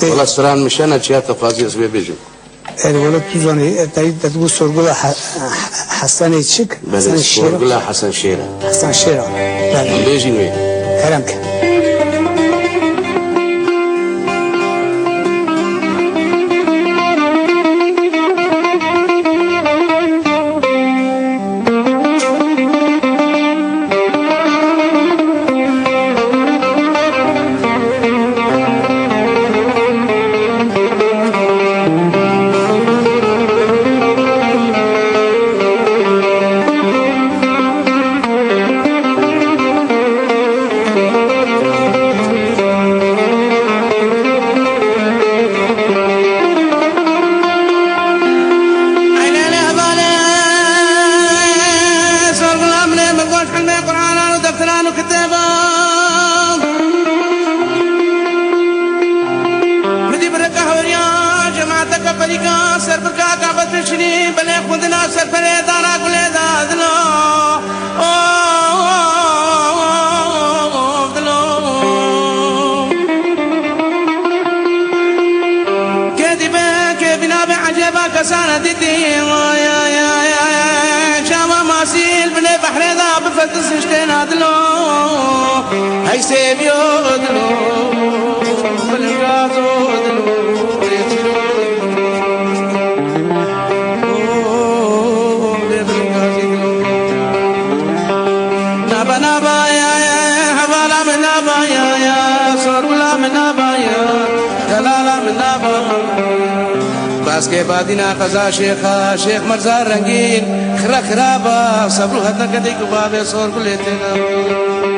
والله سران مشان أشياء تفاصيل سبي بيجو الولد توزاني تقول سرقلا حسن يتشك حسن الشيرة حسن شيرة حسن شيرة بيجي مين كلامك بس کے بعدنا قضا شیخ مرزا رنگین خرا خرابا صبر حد نہ کدی کو باب سور کو لیتے نا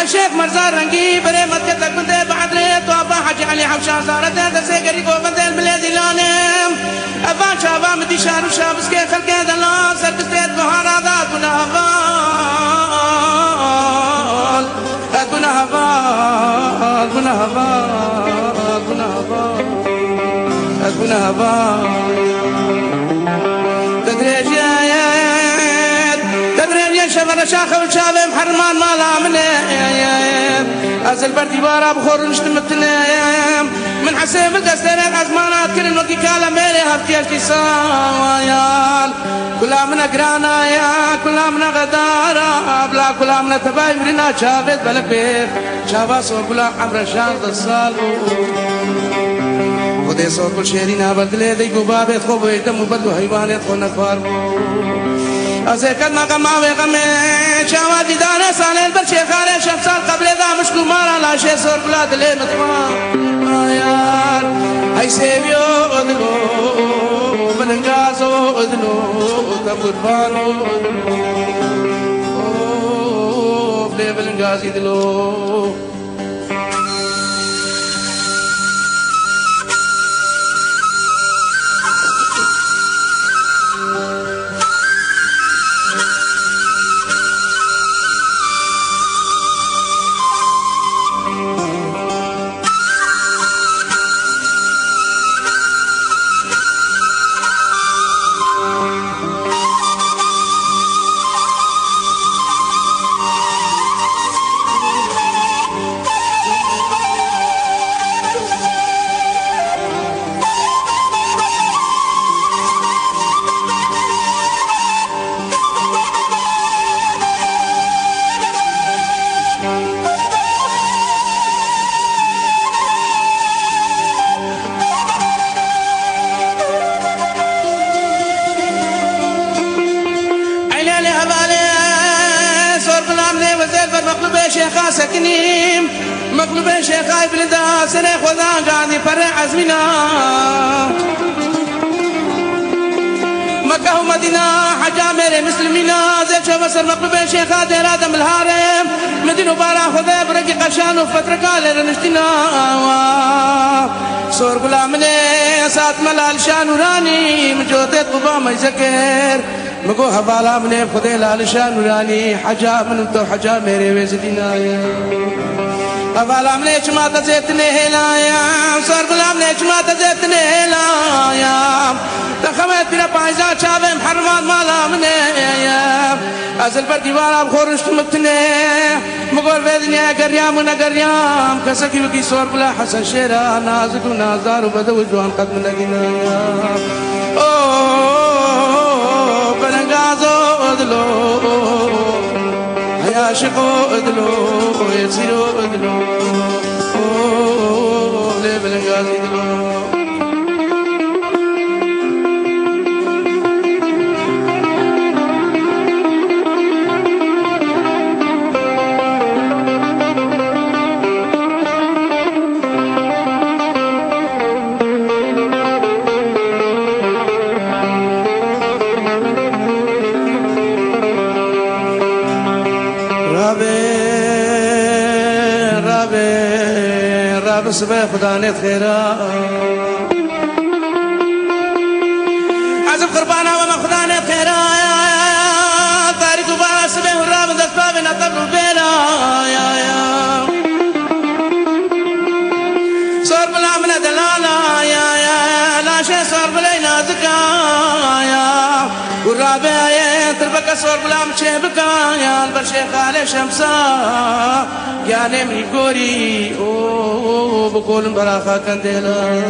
الشيخ مرزا رنگی برے مت کے تک بندے بہادرے تو ابا حاجی علی حبشہ زارت ہے دسے گری کو بندے بلادی لانم ابا شابا مدی شارو شابس کے خلق دلال سرکستیت بہارادات گناہوال گناہوال گناہوال گناہوال گناہوال شفر شاخ والشابه محرمان مالا من أزل بردي بارا بخور نشتمتنا من حسين القصدينات أزمانات كل الوقت كالا ميري هفتي الكسايال كلا من أقرانا يا كلا من غدارا بلا كلا من تباي مرنا شابت بلك بير شابا صور كلا عبر شان تصال خدي صور كل شيرين بدلي دي قبابت خوب ويدم وبدو حيوانات خونا فارمو أزكى المقام وقمة شوادي دانا سالين برشيخانة شخصان قبل ذا مشكو مارا لا شيء صور بلاد اللي مطمع آيار هاي سيبيو أدلو بلنجازو أدلو تقربانو أدلو بلي بلنجازي دلو سكنيم مغلوب شيخ خايف لدا سنة خدا قاعد يفرع عزمنا مكة ومدينة حجا ميري مسلمينا زي شو بسر مغلوب شيخ خادر آدم الهارم مدينة بارا خذا برقي قشان وفترة قال رنشتنا صور غلامني سات ملال شان وراني مجوتي قبا ما يذكر مگو حوالا منه خدای لال شان نورانی حجا من تو حجا میرے وزدینا حوالا منه چما تزیت نه هلایا سر غلام نه چما تزیت نه هلایا تخمت بنا پایزا چاوم حرمان مالا منه ازل بر دیوارا بخورشت متنه مگول ودنیا گریام و نگریام کسکی وکی سور بلا حسن شیرا نازک و نازدار و بدو جوان قدم نگینا ادلو يا شقو ادلو يسيرو ادلو لبلغازي ادلو بس به خدا نت خیرا عزب قربانا و ما خدا نت خیرا تاریخ و باس به راب دست باب نطب رو بیرا صور بلا من دلالا یا لاشه صور بلا نازکا والرابع تربك صور بلا مشي بكا يا البرشيخ على شمسا يا نمري كوري بقول براخا كنديلا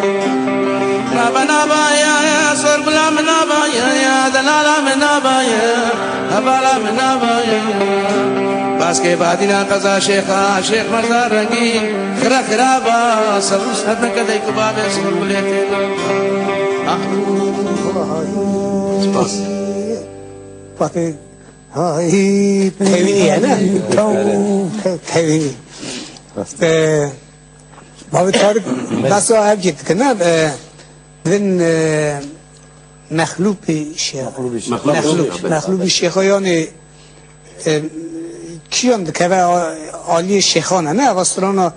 نابا يا صور بلا منابا يا دلالا منابا يا هبالا منابا يا باس के बादिना कजा शेखा शेख मजार रंगी खरा खराबा सब साथ में कदे कुबाबे सुर बुलेते بس هاي تهويني أنا تهويني بابا طارق بس هاي جيت كنا بين مخلوب الشيخ مخلوب الشيخ يعني کیان که عالی شیخانه نه وسترانا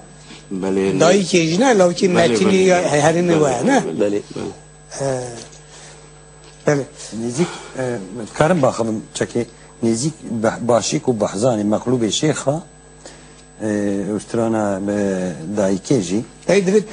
دایی که نه لوکی متینی هرمی و نه بله بله نزیک کارم باخدم چکی نزیک باشیک و بحزانی مغلوب شیخا وسترانا دایی که جی دایی دوید